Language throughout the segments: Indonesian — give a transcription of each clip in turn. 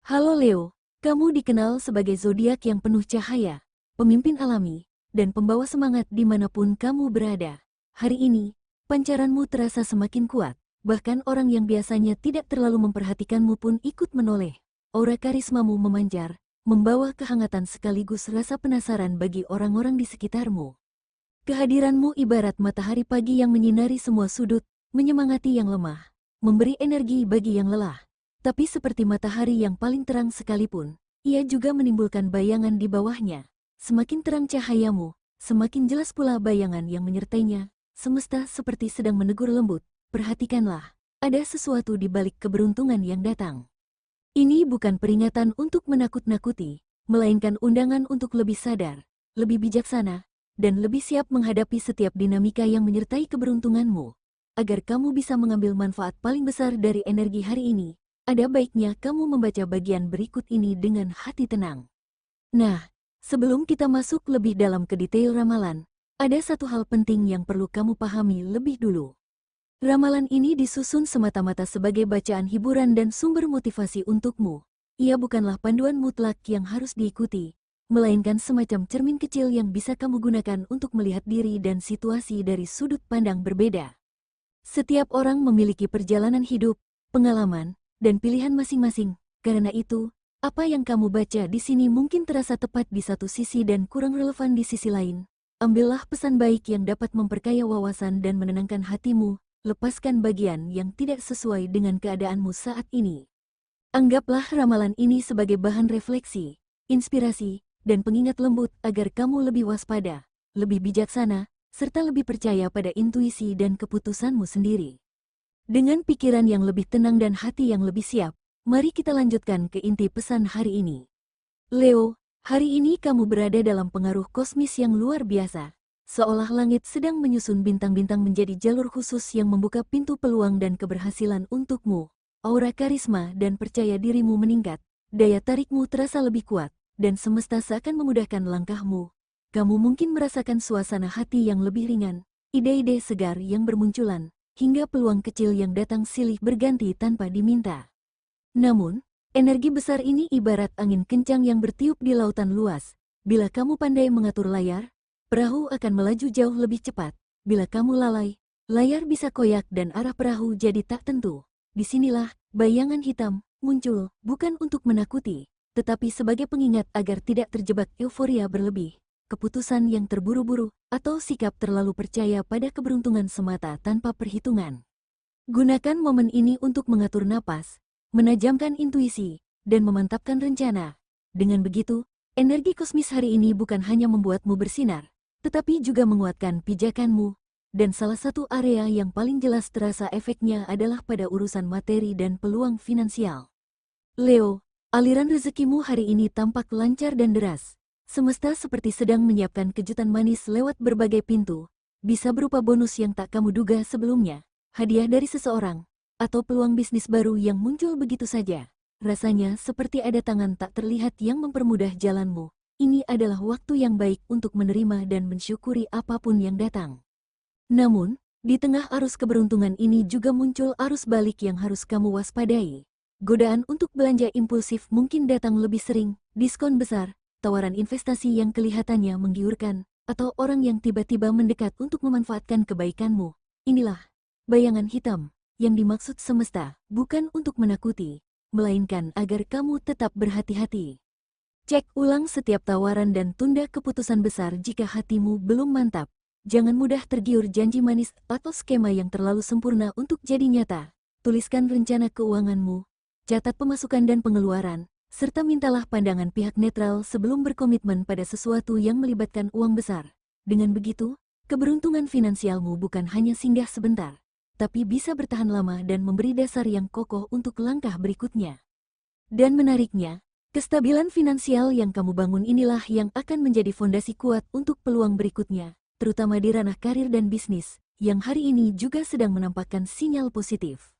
Halo Leo, kamu dikenal sebagai zodiak yang penuh cahaya, pemimpin alami, dan pembawa semangat dimanapun kamu berada. Hari ini, pancaranmu terasa semakin kuat, bahkan orang yang biasanya tidak terlalu memperhatikanmu pun ikut menoleh. Aura karismamu memancar, membawa kehangatan sekaligus rasa penasaran bagi orang-orang di sekitarmu. Kehadiranmu ibarat matahari pagi yang menyinari semua sudut, menyemangati yang lemah, memberi energi bagi yang lelah. Tapi seperti matahari yang paling terang sekalipun, ia juga menimbulkan bayangan di bawahnya. Semakin terang cahayamu, semakin jelas pula bayangan yang menyertainya. Semesta seperti sedang menegur lembut, perhatikanlah, ada sesuatu di balik keberuntungan yang datang. Ini bukan peringatan untuk menakut-nakuti, melainkan undangan untuk lebih sadar, lebih bijaksana, dan lebih siap menghadapi setiap dinamika yang menyertai keberuntunganmu. Agar kamu bisa mengambil manfaat paling besar dari energi hari ini, ada baiknya kamu membaca bagian berikut ini dengan hati tenang. Nah, sebelum kita masuk lebih dalam ke detail ramalan, ada satu hal penting yang perlu kamu pahami lebih dulu. Ramalan ini disusun semata-mata sebagai bacaan hiburan dan sumber motivasi untukmu. Ia bukanlah panduan mutlak yang harus diikuti, melainkan semacam cermin kecil yang bisa kamu gunakan untuk melihat diri dan situasi dari sudut pandang berbeda. Setiap orang memiliki perjalanan hidup, pengalaman, dan pilihan masing-masing. Karena itu, apa yang kamu baca di sini mungkin terasa tepat di satu sisi dan kurang relevan di sisi lain. Ambillah pesan baik yang dapat memperkaya wawasan dan menenangkan hatimu, lepaskan bagian yang tidak sesuai dengan keadaanmu saat ini. Anggaplah ramalan ini sebagai bahan refleksi, inspirasi, dan pengingat lembut agar kamu lebih waspada, lebih bijaksana, serta lebih percaya pada intuisi dan keputusanmu sendiri. Dengan pikiran yang lebih tenang dan hati yang lebih siap, mari kita lanjutkan ke inti pesan hari ini. Leo, hari ini kamu berada dalam pengaruh kosmis yang luar biasa. Seolah langit sedang menyusun bintang-bintang menjadi jalur khusus yang membuka pintu peluang dan keberhasilan untukmu. Aura karisma dan percaya dirimu meningkat, daya tarikmu terasa lebih kuat, dan semesta seakan memudahkan langkahmu. Kamu mungkin merasakan suasana hati yang lebih ringan, ide-ide segar yang bermunculan, hingga peluang kecil yang datang silih berganti tanpa diminta. Namun, energi besar ini ibarat angin kencang yang bertiup di lautan luas. Bila kamu pandai mengatur layar, perahu akan melaju jauh lebih cepat. Bila kamu lalai, layar bisa koyak dan arah perahu jadi tak tentu. Disinilah, bayangan hitam muncul, bukan untuk menakuti, tetapi sebagai pengingat agar tidak terjebak euforia berlebih, keputusan yang terburu-buru, atau sikap terlalu percaya pada keberuntungan semata tanpa perhitungan. Gunakan momen ini untuk mengatur napas, menajamkan intuisi, dan memantapkan rencana. Dengan begitu, energi kosmis hari ini bukan hanya membuatmu bersinar, tetapi juga menguatkan pijakanmu. Dan salah satu area yang paling jelas terasa efeknya adalah pada urusan materi dan peluang finansial. Leo, aliran rezekimu hari ini tampak lancar dan deras. Semesta seperti sedang menyiapkan kejutan manis lewat berbagai pintu, bisa berupa bonus yang tak kamu duga sebelumnya, hadiah dari seseorang, atau peluang bisnis baru yang muncul begitu saja. Rasanya seperti ada tangan tak terlihat yang mempermudah jalanmu. Ini adalah waktu yang baik untuk menerima dan mensyukuri apapun yang datang. Namun, di tengah arus keberuntungan ini juga muncul arus balik yang harus kamu waspadai. Godaan untuk belanja impulsif mungkin datang lebih sering, diskon besar, tawaran investasi yang kelihatannya menggiurkan, atau orang yang tiba-tiba mendekat untuk memanfaatkan kebaikanmu. Inilah bayangan hitam yang dimaksud semesta, bukan untuk menakuti, melainkan agar kamu tetap berhati-hati. Cek ulang setiap tawaran dan tunda keputusan besar jika hatimu belum mantap. Jangan mudah tergiur janji manis atau skema yang terlalu sempurna untuk jadi nyata. Tuliskan rencana keuanganmu, catat pemasukan dan pengeluaran, serta mintalah pandangan pihak netral sebelum berkomitmen pada sesuatu yang melibatkan uang besar. Dengan begitu, keberuntungan finansialmu bukan hanya singgah sebentar, tapi bisa bertahan lama dan memberi dasar yang kokoh untuk langkah berikutnya. Dan menariknya, kestabilan finansial yang kamu bangun inilah yang akan menjadi fondasi kuat untuk peluang berikutnya, terutama di ranah karir dan bisnis, yang hari ini juga sedang menampakkan sinyal positif.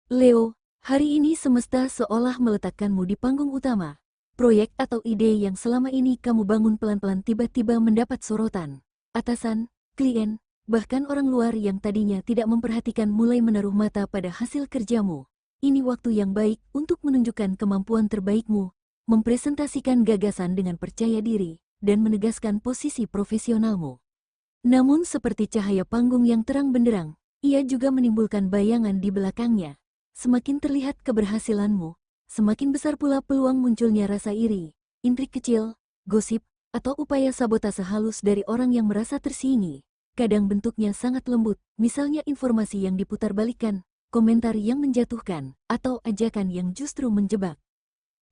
Leo, hari ini semesta seolah meletakkanmu di panggung utama. Proyek atau ide yang selama ini kamu bangun pelan-pelan tiba-tiba mendapat sorotan. Atasan, klien, bahkan orang luar yang tadinya tidak memperhatikan mulai menaruh mata pada hasil kerjamu. ini waktu yang baik untuk menunjukkan kemampuan terbaikmu, mempresentasikan gagasan dengan percaya diri, dan menegaskan posisi profesionalmu. Namun seperti cahaya panggung yang terang benderang, ia juga menimbulkan bayangan di belakangnya. Semakin terlihat keberhasilanmu, semakin besar pula peluang munculnya rasa iri, intrik kecil, gosip, atau upaya sabotase halus dari orang yang merasa tersinggung. Kadang bentuknya sangat lembut, misalnya informasi yang diputarbalikkan, komentar yang menjatuhkan, atau ajakan yang justru menjebak.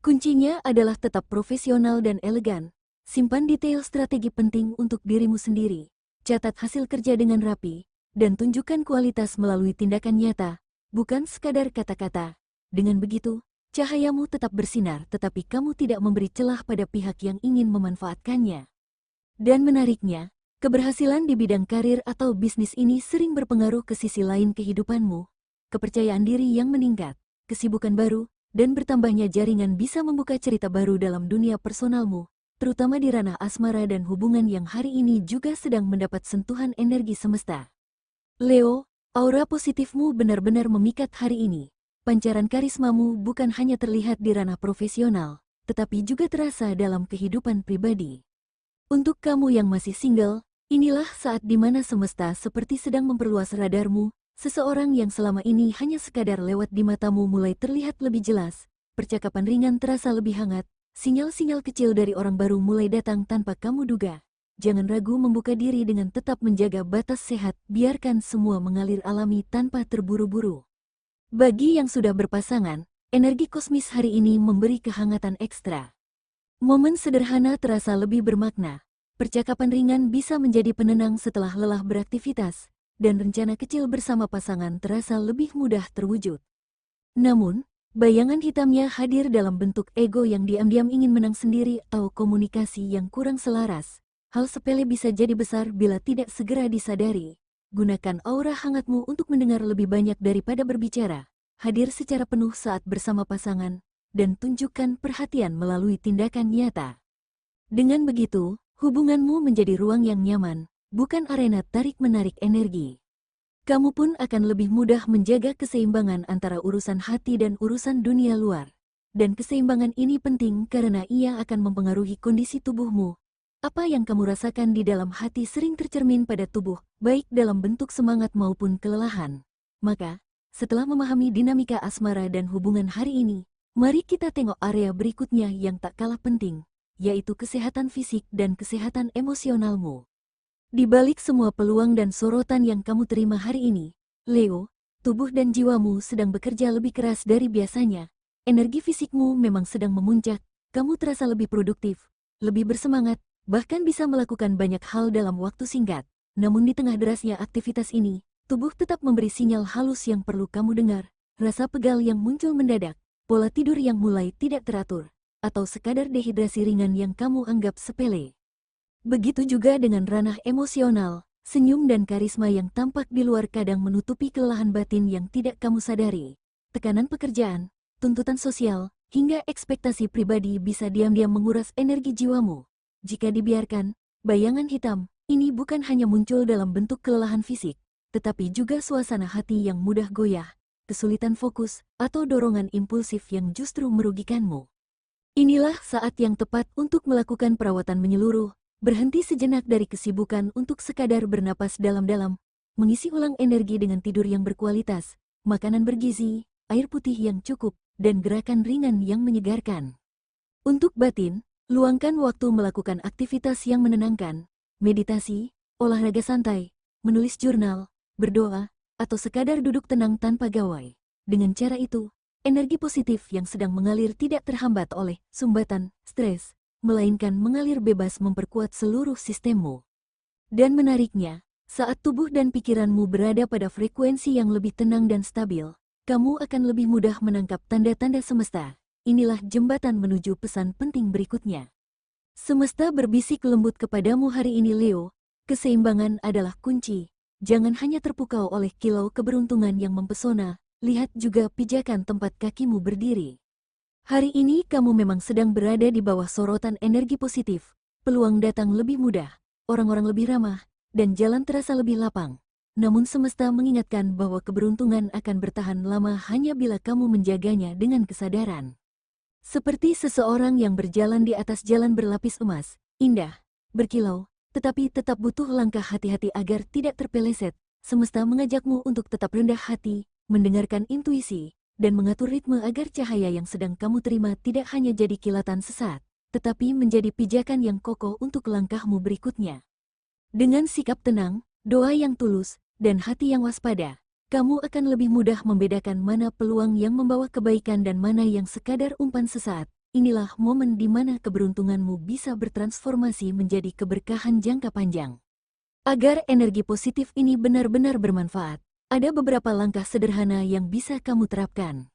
Kuncinya adalah tetap profesional dan elegan. Simpan detail strategi penting untuk dirimu sendiri. Catat hasil kerja dengan rapi, dan tunjukkan kualitas melalui tindakan nyata, bukan sekadar kata-kata. Dengan begitu, cahayamu tetap bersinar tetapi kamu tidak memberi celah pada pihak yang ingin memanfaatkannya. Dan menariknya, keberhasilan di bidang karir atau bisnis ini sering berpengaruh ke sisi lain kehidupanmu. Kepercayaan diri yang meningkat, kesibukan baru, dan bertambahnya jaringan bisa membuka cerita baru dalam dunia personalmu, terutama di ranah asmara dan hubungan yang hari ini juga sedang mendapat sentuhan energi semesta. Leo, aura positifmu benar-benar memikat hari ini. Pancaran karismamu bukan hanya terlihat di ranah profesional, tetapi juga terasa dalam kehidupan pribadi. Untuk kamu yang masih single, inilah saat di mana semesta seperti sedang memperluas radarmu. Seseorang yang selama ini hanya sekadar lewat di matamu mulai terlihat lebih jelas, percakapan ringan terasa lebih hangat, sinyal-sinyal kecil dari orang baru mulai datang tanpa kamu duga. Jangan ragu membuka diri dengan tetap menjaga batas sehat, biarkan semua mengalir alami tanpa terburu-buru. Bagi yang sudah berpasangan, energi kosmis hari ini memberi kehangatan ekstra. Momen sederhana terasa lebih bermakna, percakapan ringan bisa menjadi penenang setelah lelah beraktivitas, dan rencana kecil bersama pasangan terasa lebih mudah terwujud. Namun, bayangan hitamnya hadir dalam bentuk ego yang diam-diam ingin menang sendiri atau komunikasi yang kurang selaras. Hal sepele bisa jadi besar bila tidak segera disadari. Gunakan aura hangatmu untuk mendengar lebih banyak daripada berbicara. Hadir secara penuh saat bersama pasangan, dan tunjukkan perhatian melalui tindakan nyata. Dengan begitu, hubunganmu menjadi ruang yang nyaman, bukan arena tarik-menarik energi. Kamu pun akan lebih mudah menjaga keseimbangan antara urusan hati dan urusan dunia luar. Dan keseimbangan ini penting karena ia akan mempengaruhi kondisi tubuhmu. Apa yang kamu rasakan di dalam hati sering tercermin pada tubuh, baik dalam bentuk semangat maupun kelelahan. Maka, setelah memahami dinamika asmara dan hubungan hari ini, mari kita tengok area berikutnya yang tak kalah penting, yaitu kesehatan fisik dan kesehatan emosionalmu. Di balik semua peluang dan sorotan yang kamu terima hari ini, Leo, tubuh dan jiwamu sedang bekerja lebih keras dari biasanya. Energi fisikmu memang sedang memuncak, kamu terasa lebih produktif, lebih bersemangat, bahkan bisa melakukan banyak hal dalam waktu singkat. Namun di tengah derasnya aktivitas ini, tubuh tetap memberi sinyal halus yang perlu kamu dengar. Rasa pegal yang muncul mendadak, pola tidur yang mulai tidak teratur, atau sekadar dehidrasi ringan yang kamu anggap sepele. Begitu juga dengan ranah emosional, senyum dan karisma yang tampak di luar kadang menutupi kelelahan batin yang tidak kamu sadari. Tekanan pekerjaan, tuntutan sosial, hingga ekspektasi pribadi bisa diam-diam menguras energi jiwamu. Jika dibiarkan, bayangan hitam ini bukan hanya muncul dalam bentuk kelelahan fisik, tetapi juga suasana hati yang mudah goyah, kesulitan fokus, atau dorongan impulsif yang justru merugikanmu. Inilah saat yang tepat untuk melakukan perawatan menyeluruh. Berhenti sejenak dari kesibukan untuk sekadar bernapas dalam-dalam, mengisi ulang energi dengan tidur yang berkualitas, makanan bergizi, air putih yang cukup, dan gerakan ringan yang menyegarkan. Untuk batin, luangkan waktu melakukan aktivitas yang menenangkan, meditasi, olahraga santai, menulis jurnal, berdoa, atau sekadar duduk tenang tanpa gawai. Dengan cara itu, energi positif yang sedang mengalir tidak terhambat oleh sumbatan, stres, melainkan mengalir bebas memperkuat seluruh sistemmu. Dan menariknya, saat tubuh dan pikiranmu berada pada frekuensi yang lebih tenang dan stabil, kamu akan lebih mudah menangkap tanda-tanda semesta. Inilah jembatan menuju pesan penting berikutnya. Semesta berbisik lembut kepadamu hari ini Leo, keseimbangan adalah kunci. Jangan hanya terpukau oleh kilau keberuntungan yang mempesona, lihat juga pijakan tempat kakimu berdiri. Hari ini kamu memang sedang berada di bawah sorotan energi positif, peluang datang lebih mudah, orang-orang lebih ramah, dan jalan terasa lebih lapang. namun semesta mengingatkan bahwa keberuntungan akan bertahan lama hanya bila kamu menjaganya dengan kesadaran. Seperti seseorang yang berjalan di atas jalan berlapis emas, indah, berkilau, tetapi tetap butuh langkah hati-hati agar tidak terpeleset. Semesta mengajakmu untuk tetap rendah hati, mendengarkan intuisi, dan mengatur ritme agar cahaya yang sedang kamu terima tidak hanya jadi kilatan sesaat, tetapi menjadi pijakan yang kokoh untuk langkahmu berikutnya. Dengan sikap tenang, doa yang tulus, dan hati yang waspada, kamu akan lebih mudah membedakan mana peluang yang membawa kebaikan dan mana yang sekadar umpan sesaat. Inilah momen di mana keberuntunganmu bisa bertransformasi menjadi keberkahan jangka panjang. Agar energi positif ini benar-benar bermanfaat, ada beberapa langkah sederhana yang bisa kamu terapkan.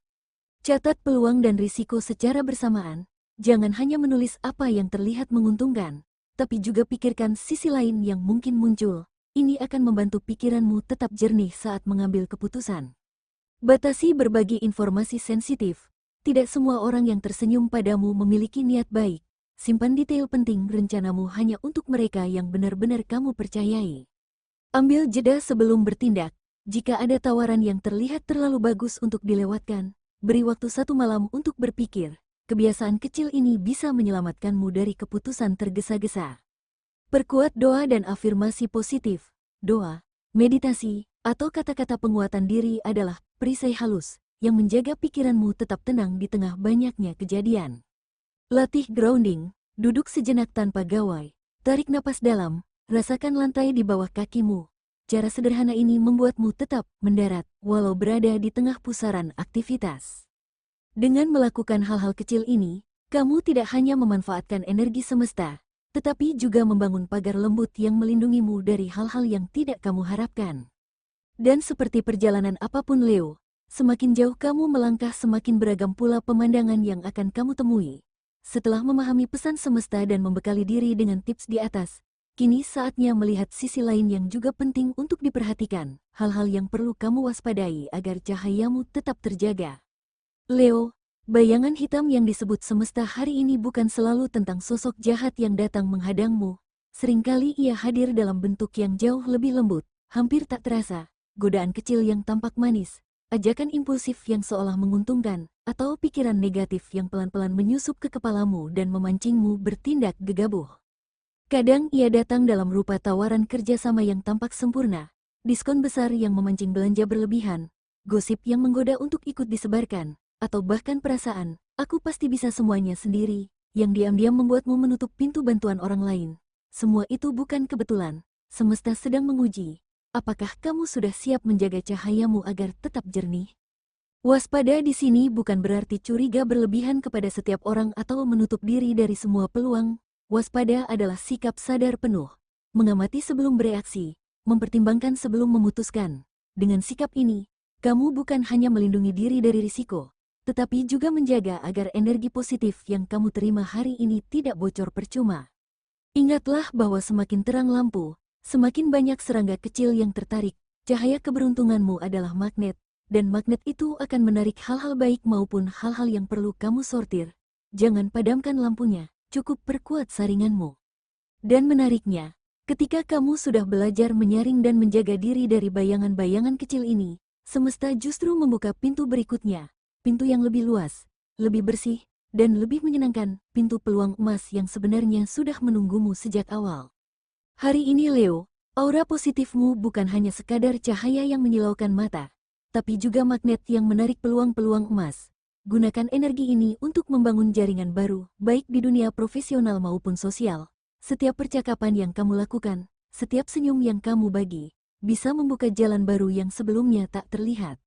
Catat peluang dan risiko secara bersamaan. Jangan hanya menulis apa yang terlihat menguntungkan, tapi juga pikirkan sisi lain yang mungkin muncul. Ini akan membantu pikiranmu tetap jernih saat mengambil keputusan. Batasi berbagi informasi sensitif. Tidak semua orang yang tersenyum padamu memiliki niat baik. Simpan detail penting rencanamu hanya untuk mereka yang benar-benar kamu percayai. Ambil jeda sebelum bertindak. Jika ada tawaran yang terlihat terlalu bagus untuk dilewatkan, beri waktu 1 malam untuk berpikir. Kebiasaan kecil ini bisa menyelamatkanmu dari keputusan tergesa-gesa. Perkuat doa dan afirmasi positif. Doa, meditasi, atau kata-kata penguatan diri adalah perisai halus yang menjaga pikiranmu tetap tenang di tengah banyaknya kejadian. Latih grounding, duduk sejenak tanpa gawai, tarik napas dalam, rasakan lantai di bawah kakimu. Cara sederhana ini membuatmu tetap mendarat walau berada di tengah pusaran aktivitas. Dengan melakukan hal-hal kecil ini, kamu tidak hanya memanfaatkan energi semesta, tetapi juga membangun pagar lembut yang melindungimu dari hal-hal yang tidak kamu harapkan. Dan seperti perjalanan apapun Leo, semakin jauh kamu melangkah semakin beragam pula pemandangan yang akan kamu temui. Setelah memahami pesan semesta dan membekali diri dengan tips di atas, kini saatnya melihat sisi lain yang juga penting untuk diperhatikan, hal-hal yang perlu kamu waspadai agar cahayamu tetap terjaga. Leo, bayangan hitam yang disebut semesta hari ini bukan selalu tentang sosok jahat yang datang menghadangmu. Seringkali ia hadir dalam bentuk yang jauh lebih lembut, hampir tak terasa, godaan kecil yang tampak manis, ajakan impulsif yang seolah menguntungkan, atau pikiran negatif yang pelan-pelan menyusup ke kepalamu dan memancingmu bertindak gegabah. Kadang ia datang dalam rupa tawaran kerjasama yang tampak sempurna, diskon besar yang memancing belanja berlebihan, gosip yang menggoda untuk ikut disebarkan, atau bahkan perasaan, aku pasti bisa semuanya sendiri, yang diam-diam membuatmu menutup pintu bantuan orang lain. Semua itu bukan kebetulan, semesta sedang menguji. Apakah kamu sudah siap menjaga cahayamu agar tetap jernih? Waspada di sini bukan berarti curiga berlebihan kepada setiap orang atau menutup diri dari semua peluang. Waspada adalah sikap sadar penuh, mengamati sebelum bereaksi, mempertimbangkan sebelum memutuskan. Dengan sikap ini, kamu bukan hanya melindungi diri dari risiko, tetapi juga menjaga agar energi positif yang kamu terima hari ini tidak bocor percuma. Ingatlah bahwa semakin terang lampu, semakin banyak serangga kecil yang tertarik. Cahaya keberuntunganmu adalah magnet, dan magnet itu akan menarik hal-hal baik maupun hal-hal yang perlu kamu sortir. Jangan padamkan lampunya, cukup perkuat saringanmu. Dan menariknya, ketika kamu sudah belajar menyaring dan menjaga diri dari bayangan-bayangan kecil ini, semesta justru membuka pintu berikutnya, pintu yang lebih luas, lebih bersih, dan lebih menyenangkan, pintu peluang emas yang sebenarnya sudah menunggumu sejak awal. Hari ini Leo, aura positifmu bukan hanya sekadar cahaya yang menyilaukan mata, tapi juga magnet yang menarik peluang-peluang emas. Gunakan energi ini untuk membangun jaringan baru, baik di dunia profesional maupun sosial. Setiap percakapan yang kamu lakukan, setiap senyum yang kamu bagi, bisa membuka jalan baru yang sebelumnya tak terlihat.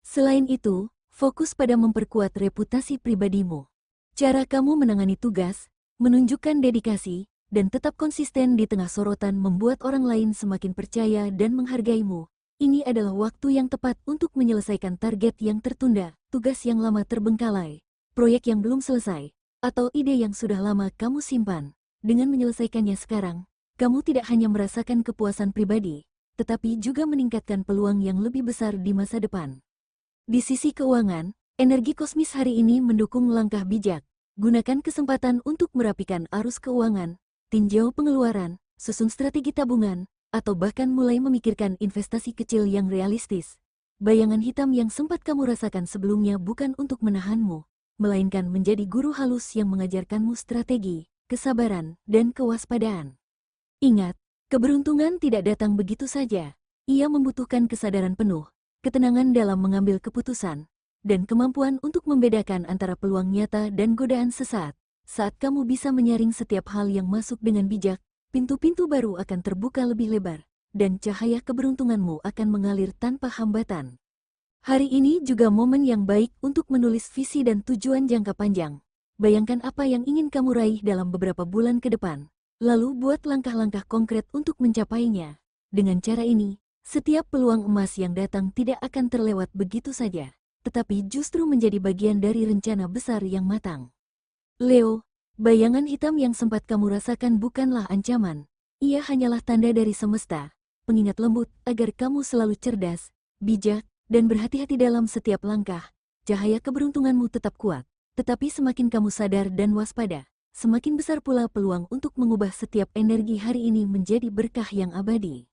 Selain itu, fokus pada memperkuat reputasi pribadimu. Cara kamu menangani tugas, menunjukkan dedikasi, dan tetap konsisten di tengah sorotan membuat orang lain semakin percaya dan menghargaimu. Ini adalah waktu yang tepat untuk menyelesaikan target yang tertunda, tugas yang lama terbengkalai, proyek yang belum selesai, atau ide yang sudah lama kamu simpan. Dengan menyelesaikannya sekarang, kamu tidak hanya merasakan kepuasan pribadi, tetapi juga meningkatkan peluang yang lebih besar di masa depan. Di sisi keuangan, energi kosmis hari ini mendukung langkah bijak. Gunakan kesempatan untuk merapikan arus keuangan, tinjau pengeluaran, susun strategi tabungan, atau bahkan mulai memikirkan investasi kecil yang realistis. Bayangan hitam yang sempat kamu rasakan sebelumnya bukan untuk menahanmu, melainkan menjadi guru halus yang mengajarkanmu strategi, kesabaran, dan kewaspadaan. Ingat, keberuntungan tidak datang begitu saja. Ia membutuhkan kesadaran penuh, ketenangan dalam mengambil keputusan, dan kemampuan untuk membedakan antara peluang nyata dan godaan sesaat. Saat kamu bisa menyaring setiap hal yang masuk dengan bijak, pintu-pintu baru akan terbuka lebih lebar, dan cahaya keberuntunganmu akan mengalir tanpa hambatan. Hari ini juga momen yang baik untuk menulis visi dan tujuan jangka panjang. Bayangkan apa yang ingin kamu raih dalam beberapa bulan ke depan, lalu buat langkah-langkah konkret untuk mencapainya. Dengan cara ini, setiap peluang emas yang datang tidak akan terlewat begitu saja, tetapi justru menjadi bagian dari rencana besar yang matang. Leo, bayangan hitam yang sempat kamu rasakan bukanlah ancaman. Ia hanyalah tanda dari semesta, pengingat lembut agar kamu selalu cerdas, bijak, dan berhati-hati dalam setiap langkah. Cahaya keberuntunganmu tetap kuat, tetapi semakin kamu sadar dan waspada, semakin besar pula peluang untuk mengubah setiap energi hari ini menjadi berkah yang abadi.